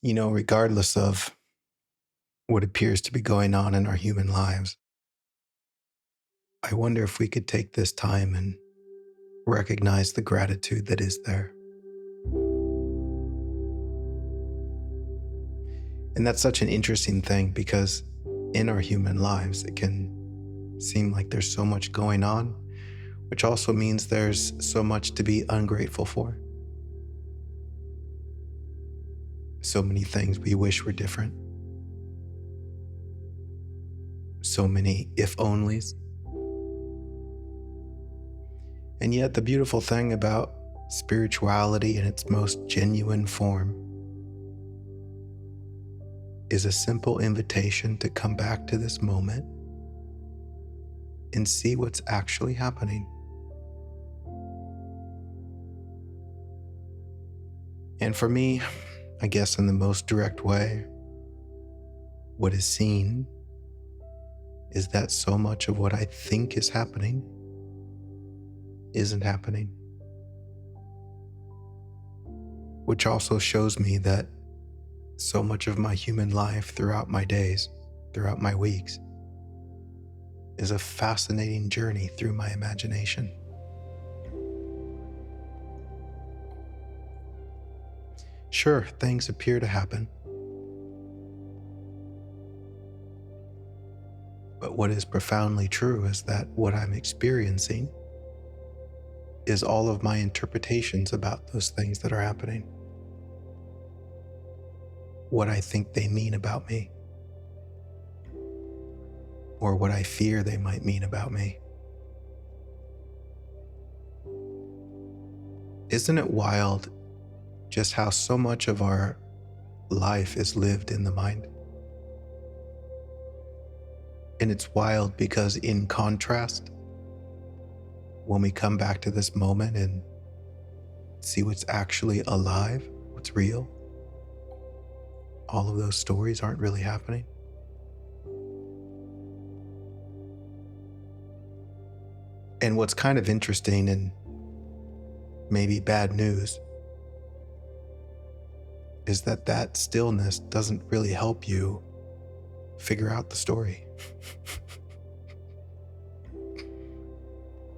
Regardless of what appears to be going on in our human lives, I wonder if we could take this time and recognize the gratitude that is there. And that's such an interesting thing because in our human lives, it can seem like there's so much going on, which also means there's so much to be ungrateful for. So many things we wish were different. So many if onlys. And yet, the beautiful thing about spirituality in its most genuine form is a simple invitation to come back to this moment and see what's actually happening. And for me, I guess in the most direct way, what is seen is that so much of what I think is happening isn't happening. Which also shows me that so much of my human life throughout my days, throughout my weeks, is a fascinating journey through my imagination. Sure, things appear to happen, but what is profoundly true is that what I'm experiencing is all of my interpretations about those things that are happening. What I think they mean about me, or what I fear they might mean about me. Isn't it wild just how so much of our life is lived in the mind? And it's wild because in contrast, when we come back to this moment and see what's actually alive, what's real, all of those stories aren't really happening. And what's kind of interesting and maybe bad news is that stillness doesn't really help you figure out the story.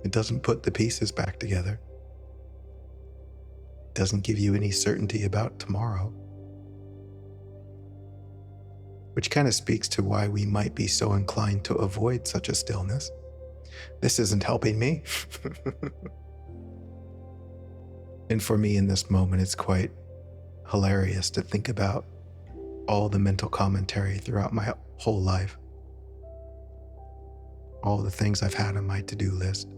It doesn't put the pieces back together. It doesn't give you any certainty about tomorrow. Which kind of speaks to why we might be so inclined to avoid such a stillness. This isn't helping me. And for me in this moment, it's quite hilarious to think about all the mental commentary throughout my whole life. All the things I've had on my to-do list.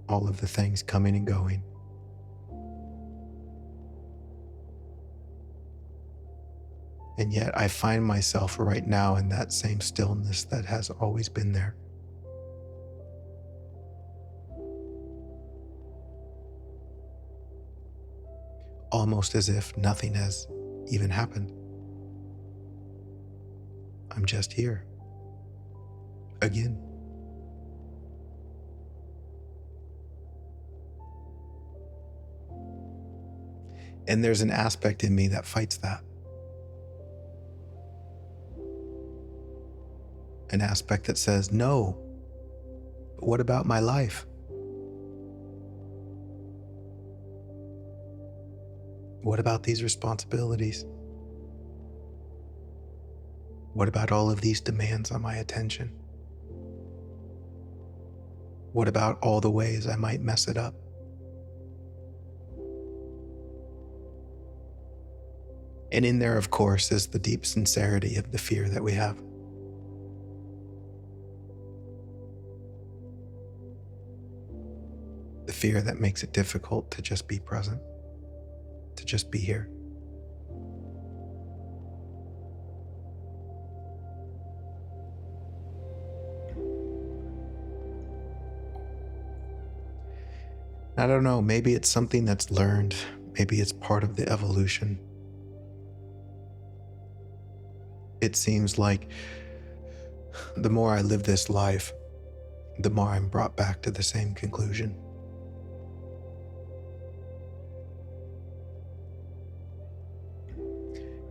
All of the things coming and going. And yet I find myself right now in that same stillness that has always been there. Almost as if nothing has even happened. I'm just here. Again. And there's an aspect in me that fights that. An aspect that says, no, but what about my life? What about these responsibilities? What about all of these demands on my attention? What about all the ways I might mess it up? And in there, of course, is the deep sincerity of the fear that we have. The fear that makes it difficult to just be present, to just be here. I don't know, maybe it's something that's learned. Maybe it's part of the evolution. It seems like the more I live this life, the more I'm brought back to the same conclusion.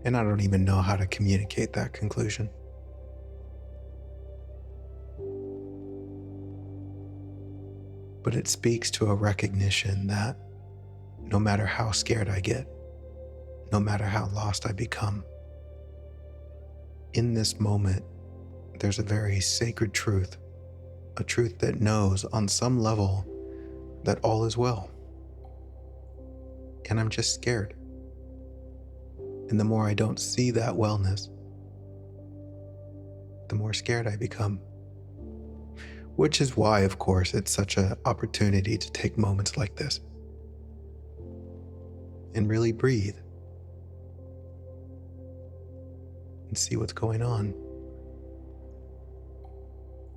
And I don't even know how to communicate that conclusion. But it speaks to a recognition that no matter how scared I get, no matter how lost I become, in this moment, there's a very sacred truth, a truth that knows on some level that all is well. And I'm just scared. And the more I don't see that wellness, the more scared I become. Which is why, of course, it's such an opportunity to take moments like this and really breathe and see what's going on.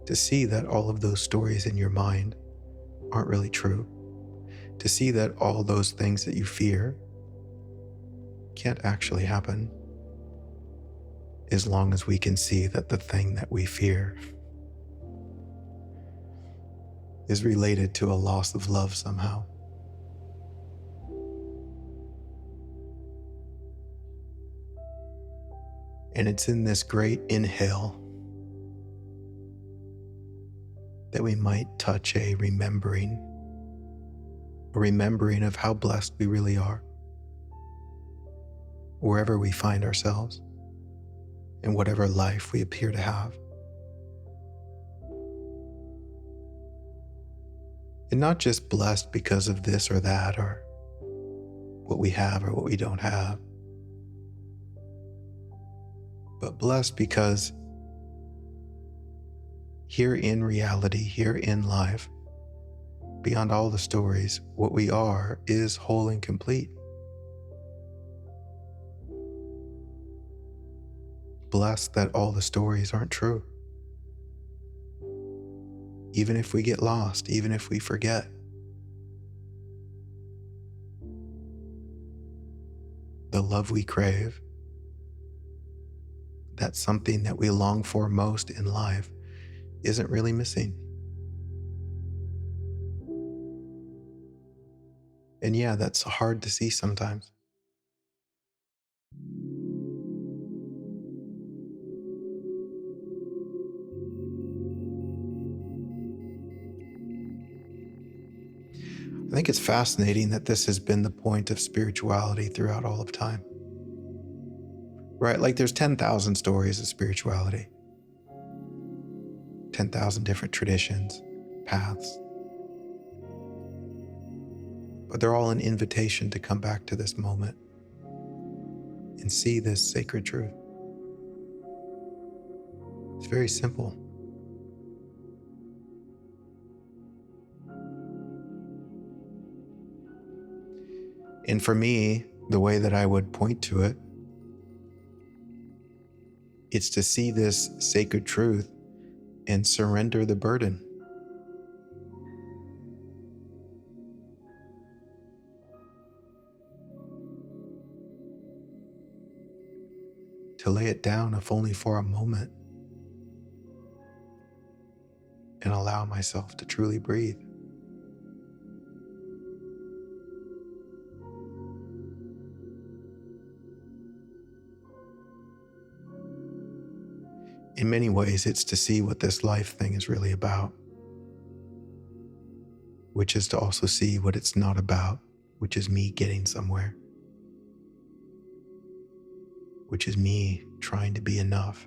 To see that all of those stories in your mind aren't really true. To see that all those things that you fear can't actually happen, as long as we can see that the thing that we fear is related to a loss of love somehow. And it's in this great inhale that we might touch a remembering of how blessed we really are, wherever we find ourselves, in whatever life we appear to have. And not just blessed because of this or that, or what we have or what we don't have, but blessed because here in reality, here in life, beyond all the stories, what we are is whole and complete. Blessed that all the stories aren't true. Even if we get lost, even if we forget, the love we crave, that's something that we long for most in life, isn't really missing. And yeah, that's hard to see sometimes. I think it's fascinating that this has been the point of spirituality throughout all of time. Right? Like there's 10,000 stories of spirituality, 10,000 different traditions, paths. But they're all an invitation to come back to this moment and see this sacred truth. It's very simple. And for me, the way that I would point to it, it's to see this sacred truth and surrender the burden. To lay it down, if only for a moment, and allow myself to truly breathe. In many ways, it's to see what this life thing is really about, which is to also see what it's not about, which is me getting somewhere, which is me trying to be enough.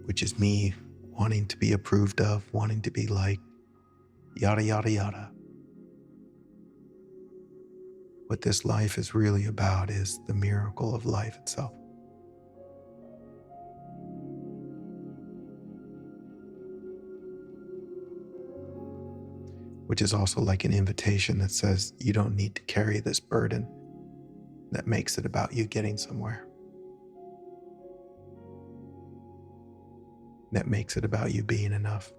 Which is me wanting to be approved of, wanting to be liked, yada, yada, yada. What this life is really about is the miracle of life itself. Which is also like an invitation that says you don't need to carry this burden that makes it about you getting somewhere. That makes it about you being enough.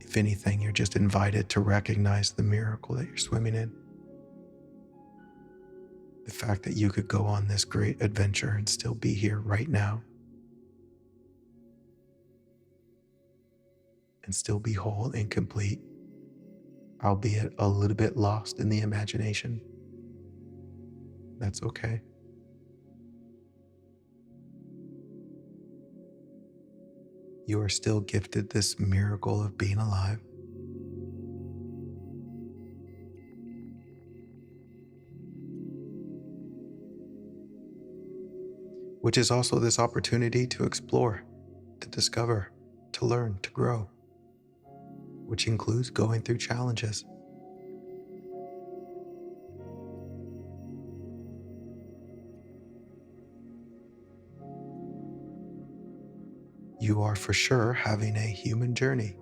If anything, you're just invited to recognize the miracle that you're swimming in, The fact that you could go on this great adventure and still be here right now and still be whole and complete, albeit a little bit lost in the imagination. That's okay. You are still gifted this miracle of being alive. Which is also this opportunity to explore, to discover, to learn, to grow, which includes going through challenges. You are for sure having a human journey.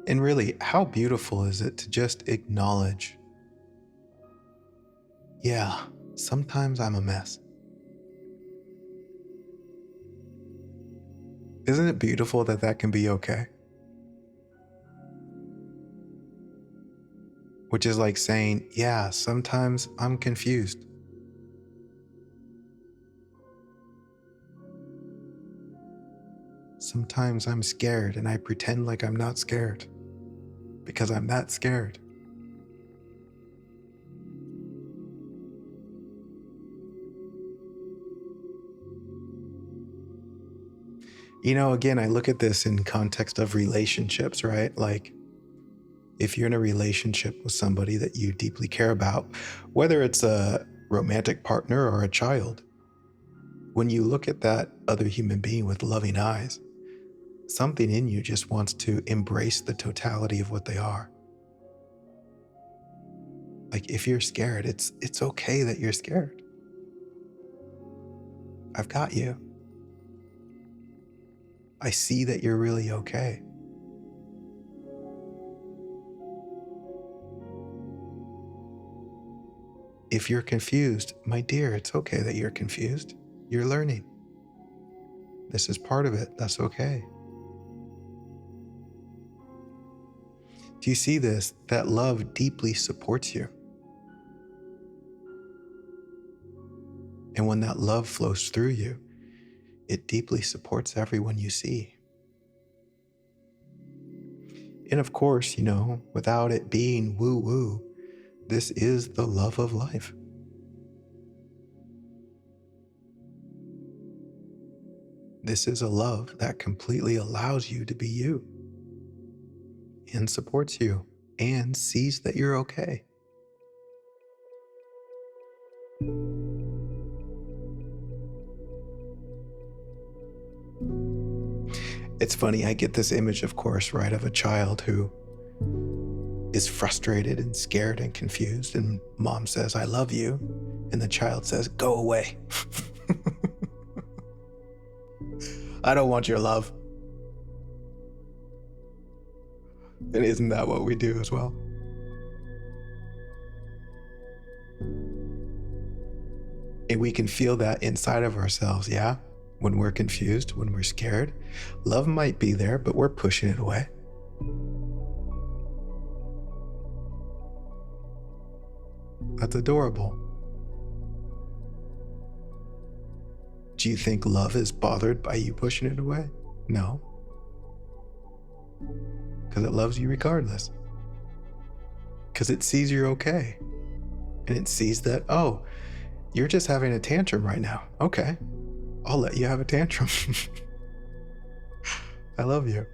And really, how beautiful is it to just acknowledge, yeah, sometimes I'm a mess. Isn't it beautiful that that can be okay? Which is like saying, yeah, sometimes I'm confused. Sometimes I'm scared and I pretend like I'm not scared because I'm that scared. Again, I look at this in context of relationships, right? Like if you're in a relationship with somebody that you deeply care about, whether it's a romantic partner or a child, when you look at that other human being with loving eyes, something in you just wants to embrace the totality of what they are. Like if you're scared, it's okay that you're scared. I've got you. I see that you're really okay. If you're confused, my dear, it's okay that you're confused. You're learning. This is part of it. That's okay. Do you see this? That love deeply supports you. And when that love flows through you, it deeply supports everyone you see. And of course, without it being woo woo, this is the love of life. This is a love that completely allows you to be you and supports you and sees that you're okay. It's funny, I get this image, of course, right, of a child who is frustrated and scared and confused, and mom says, I love you. And the child says, go away. I don't want your love. And isn't that what we do as well? And we can feel that inside of ourselves, yeah? When we're confused, when we're scared, love might be there, but we're pushing it away. That's adorable. Do you think love is bothered by you pushing it away? No. Because it loves you regardless. Because it sees you're okay. And it sees that, oh, you're just having a tantrum right now. Okay, I'll let you have a tantrum. I love you.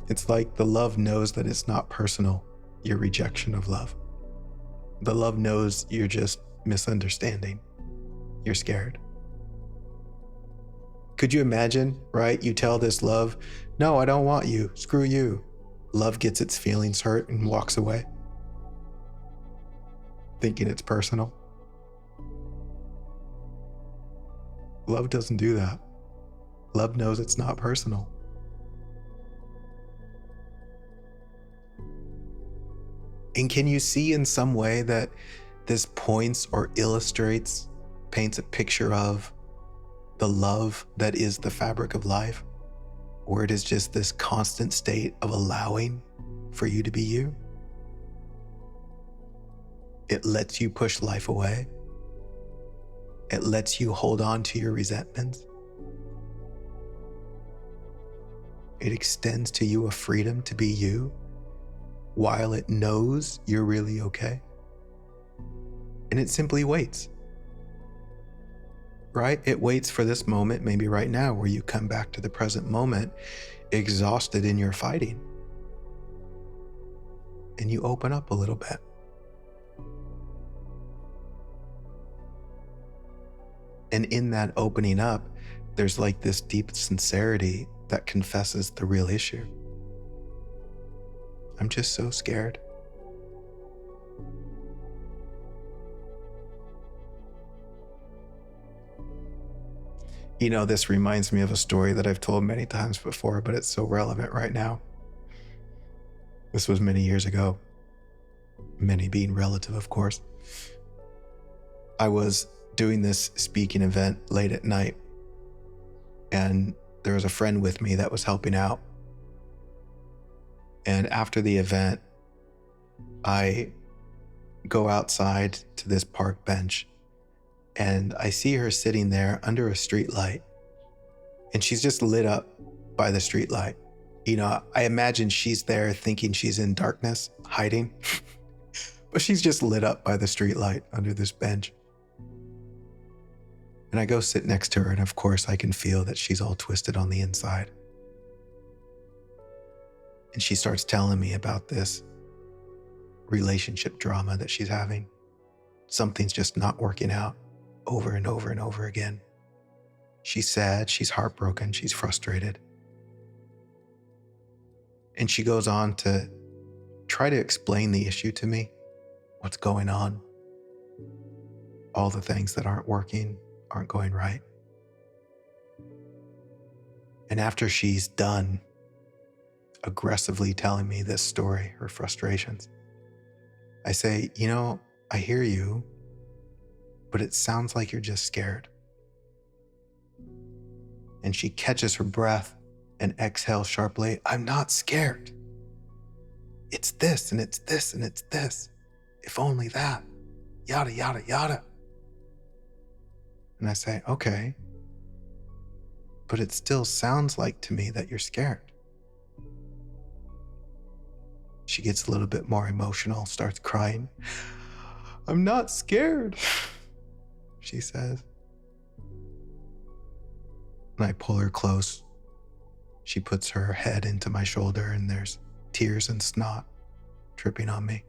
It's like the love knows that it's not personal, your rejection of love. The love knows you're just misunderstanding. You're scared. Could you imagine, right? You tell this love, no, I don't want you. Screw you. Love gets its feelings hurt and walks away, thinking it's personal. Love doesn't do that. Love knows it's not personal. And can you see in some way that this points or illustrates, paints a picture of the love that is the fabric of life, where it is just this constant state of allowing for you to be you? It lets you push life away. It lets you hold on to your resentments. It extends to you a freedom to be you while it knows you're really okay. And it simply waits, right? It waits for this moment, maybe right now, where you come back to the present moment, exhausted in your fighting. And you open up a little bit. And in that opening up, there's like this deep sincerity that confesses the real issue. I'm just so scared. You know, this reminds me of a story that I've told many times before, but it's so relevant right now. This was many years ago, many being relative, of course. I was doing this speaking event late at night, and there was a friend with me that was helping out. And after the event, I go outside to this park bench, and I see her sitting there under a street light, and she's just lit up by the street light. You know, I imagine she's there thinking she's in darkness, hiding, but she's just lit up by the street light under this bench. And I go sit next to her, and of course I can feel that she's all twisted on the inside. And she starts telling me about this relationship drama that she's having. Something's just not working out over and over and over again. She's sad, she's heartbroken, she's frustrated. And she goes on to try to explain the issue to me, what's going on, all the things that aren't working, aren't going right. And after she's done aggressively telling me this story, her frustrations, I say, you know, I hear you, but it sounds like you're just scared. And she catches her breath and exhales sharply. I'm not scared. It's this and it's this and it's this. If only that. Yada, yada, yada. And I say, okay, but it still sounds like to me that you're scared. She gets a little bit more emotional, starts crying. I'm not scared, she says. And I pull her close. She puts her head into my shoulder, and there's tears and snot dripping on me.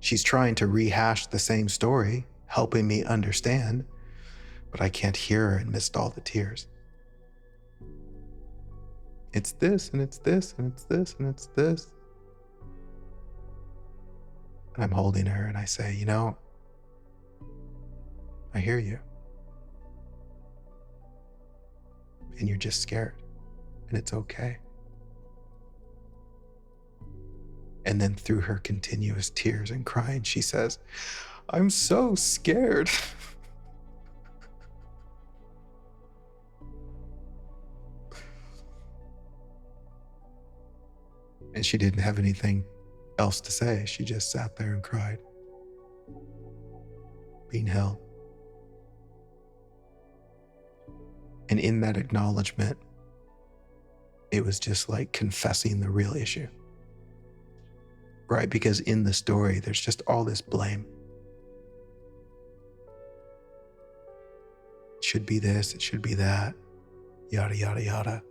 She's trying to rehash the same story, helping me understand, but I can't hear her amidst all the tears. It's this, and it's this, and it's this, and it's this. And I'm holding her, and I say, you know, I hear you. And you're just scared, and it's okay. And then through her continuous tears and crying, she says, I'm so scared. And she didn't have anything else to say. She just sat there and cried, being held. And in that acknowledgement, it was just like confessing the real issue, right? Because in the story, there's just all this blame. It should be this, it should be that, yada, yada, yada.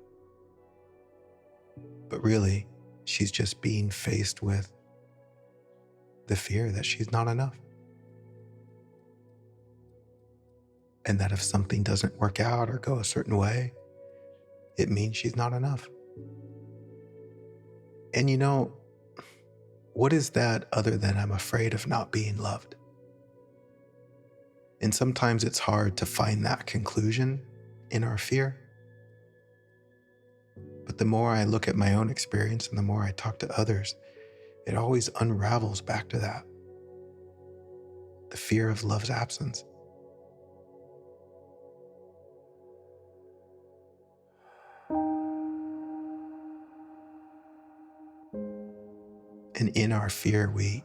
But really, she's just being faced with the fear that she's not enough. And that if something doesn't work out or go a certain way, it means she's not enough. And you know, what is that other than I'm afraid of not being loved? And sometimes it's hard to find that conclusion in our fear. But the more I look at my own experience and the more I talk to others, it always unravels back to that, the fear of love's absence. And in our fear, we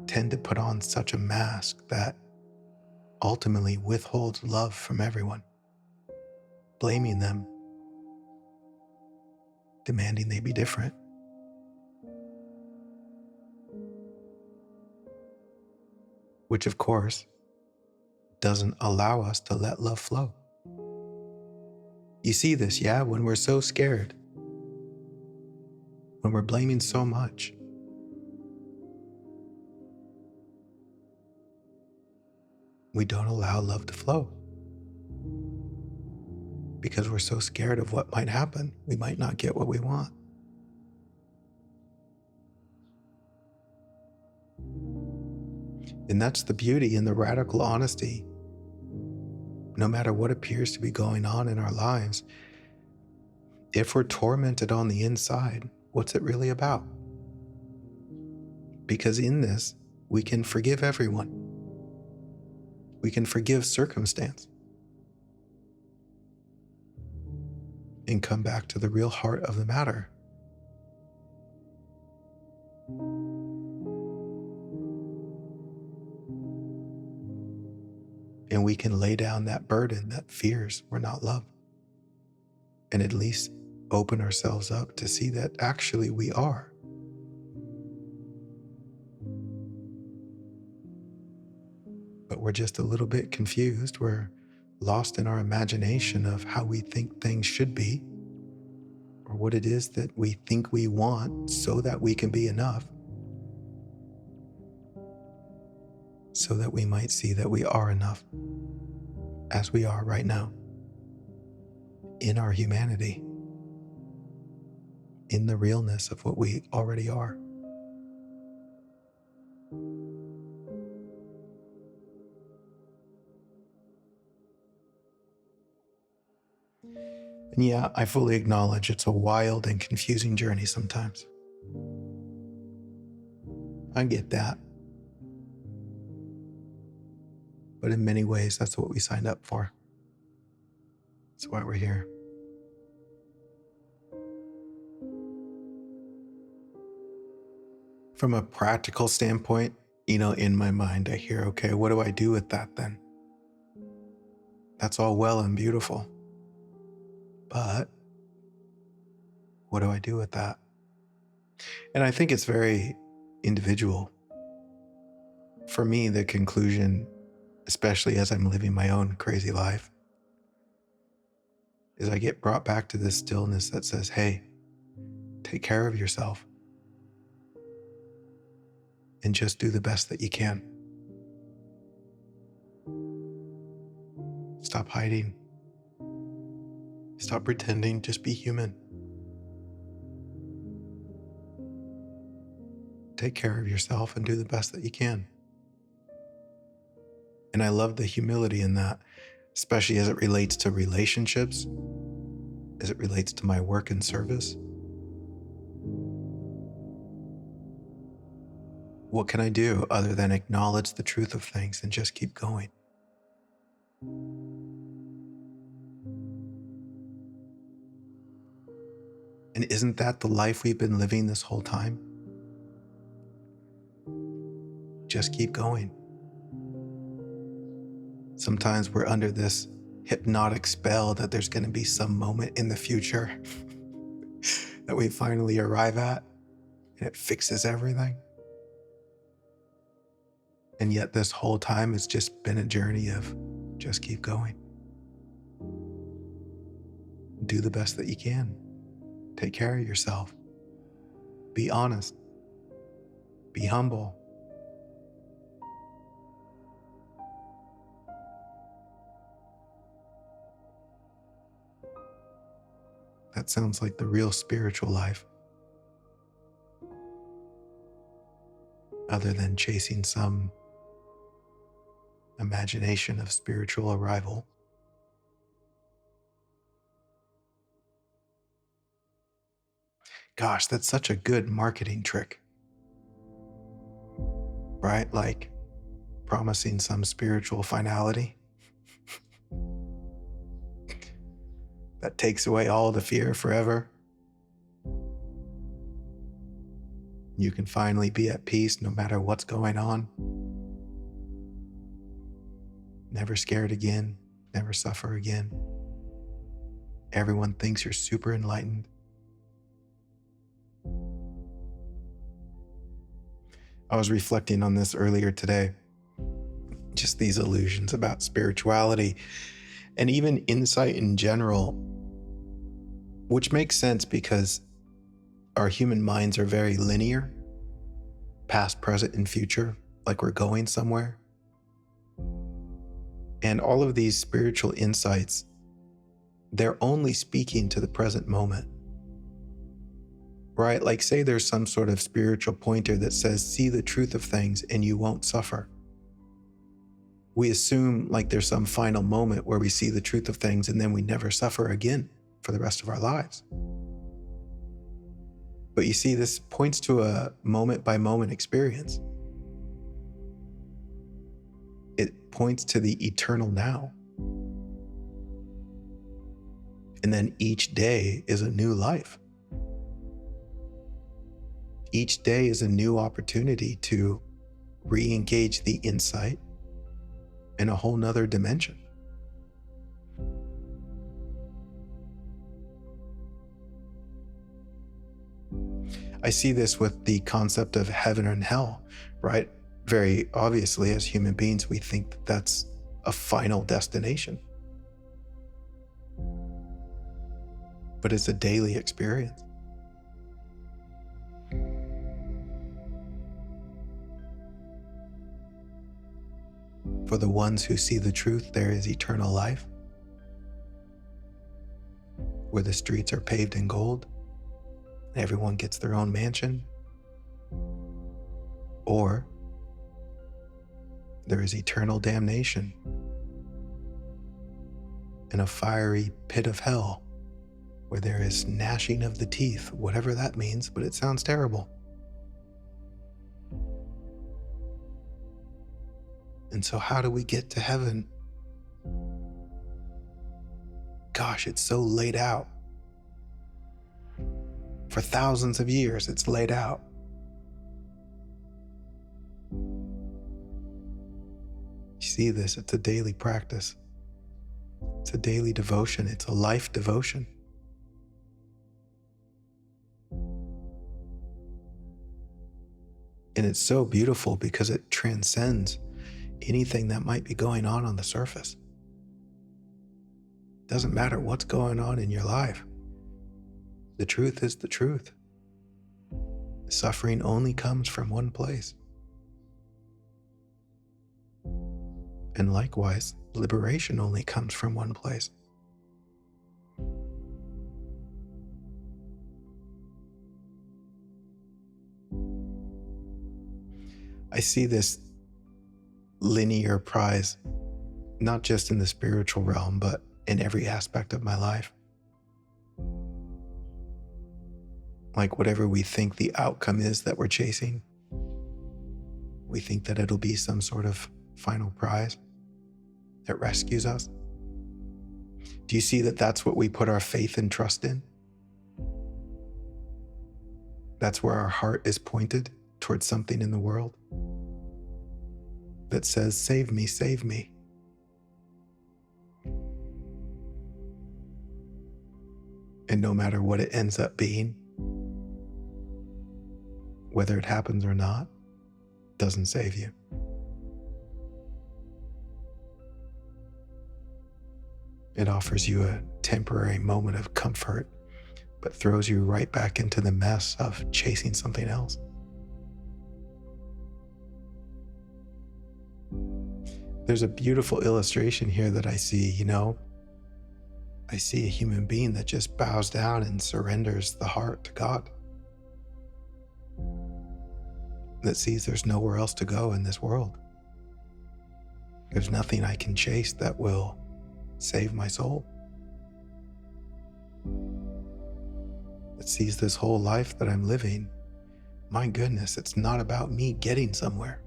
tend to put on such a mask that ultimately withholds love from everyone, blaming them, demanding they be different, which of course doesn't allow us to let love flow. You see this, yeah? When we're so scared, when we're blaming so much, we don't allow love to flow because we're so scared of what might happen. We might not get what we want. And that's the beauty and the radical honesty. No matter what appears to be going on in our lives, if we're tormented on the inside, what's it really about? Because in this, we can forgive everyone. We can forgive circumstance and come back to the real heart of the matter. And we can lay down that burden that fears we're not loved, and at least open ourselves up to see that actually we are. But we're just a little bit confused. We're lost in our imagination of how we think things should be, or what it is that we think we want so that we can be enough, so that we might see that we are enough as we are right now, in our humanity, in the realness of what we already are. And yeah, I fully acknowledge it's a wild and confusing journey sometimes. I get that. But in many ways, that's what we signed up for. That's why we're here. From a practical standpoint, in my mind, I hear, okay, what do I do with that then? That's all well and beautiful. But what do I do with that? And I think it's very individual. For me, the conclusion, especially as I'm living my own crazy life, is I get brought back to this stillness that says, hey, take care of yourself and just do the best that you can. Stop hiding. Stop pretending. Just be human. Take care of yourself and do the best that you can. And I love the humility in that, especially as it relates to relationships, as it relates to my work and service. What can I do other than acknowledge the truth of things and just keep going? And isn't that the life we've been living this whole time? Just keep going. Sometimes we're under this hypnotic spell that there's going to be some moment in the future that we finally arrive at and it fixes everything. And yet this whole time it's just been a journey of just keep going. Do the best that you can. Take care of yourself. Be honest. Be humble. That sounds like the real spiritual life, other than chasing some imagination of spiritual arrival. Gosh, that's such a good marketing trick. right? Like promising some spiritual finality that takes away all the fear forever. You can finally be at peace no matter what's going on. Never scared again, never suffer again. Everyone thinks you're super enlightened. I was reflecting on this earlier today. Just these illusions about spirituality and even insight in general, which makes sense because our human minds are very linear, past, present, and future, like we're going somewhere. And all of these spiritual insights, they're only speaking to the present moment, right? Like, say there's some sort of spiritual pointer that says, see the truth of things and you won't suffer. We assume like there's some final moment where we see the truth of things and then we never suffer again for the rest of our lives. But you see, this points to a moment by moment experience. It points to the eternal now. And then each day is a new life. Each day is a new opportunity to re-engage the insight in a whole nother dimension. I see this with the concept of heaven and hell, right? Very obviously, as human beings, we think that that's a final destination. But it's a daily experience. For the ones who see the truth, there is eternal life, where the streets are paved in gold, and everyone gets their own mansion. Or there is eternal damnation in a fiery pit of hell, where there is gnashing of the teeth, whatever that means, but it sounds terrible. And so how do we get to heaven? Gosh, it's so laid out. For thousands of years, it's laid out. You see this, it's a daily practice. It's a daily devotion. It's a life devotion. And it's so beautiful because it transcends anything that might be going on the surface. Doesn't matter what's going on in your life. The truth is the truth. Suffering only comes from one place. And likewise, liberation only comes from one place. I see this linear prize, not just in the spiritual realm, but in every aspect of my life. Like whatever we think the outcome is that we're chasing, we think that it'll be some sort of final prize that rescues us. Do you see that that's what we put our faith and trust in? That's where our heart is pointed towards something in the world that says, save me, save me. And no matter what it ends up being, whether it happens or not, doesn't save you. It offers you a temporary moment of comfort, but throws you right back into the mess of chasing something else. There's a beautiful illustration here that I see, I see a human being that just bows down and surrenders the heart to God. That sees there's nowhere else to go in this world. There's nothing I can chase that will save my soul. That sees this whole life that I'm living. My goodness, it's not about me getting somewhere.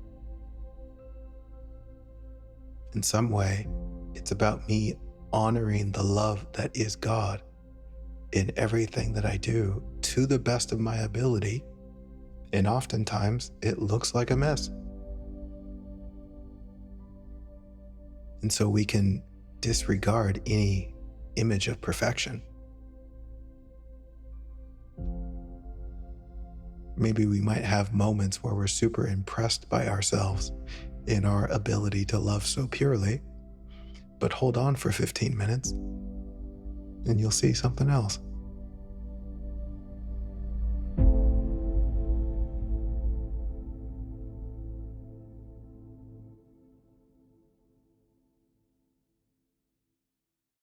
In some way, it's about me honoring the love that is God in everything that I do to the best of my ability. And oftentimes it looks like a mess. And so we can disregard any image of perfection. Maybe we might have moments where we're super impressed by ourselves in our ability to love so purely, but hold on for 15 minutes and you'll see something else.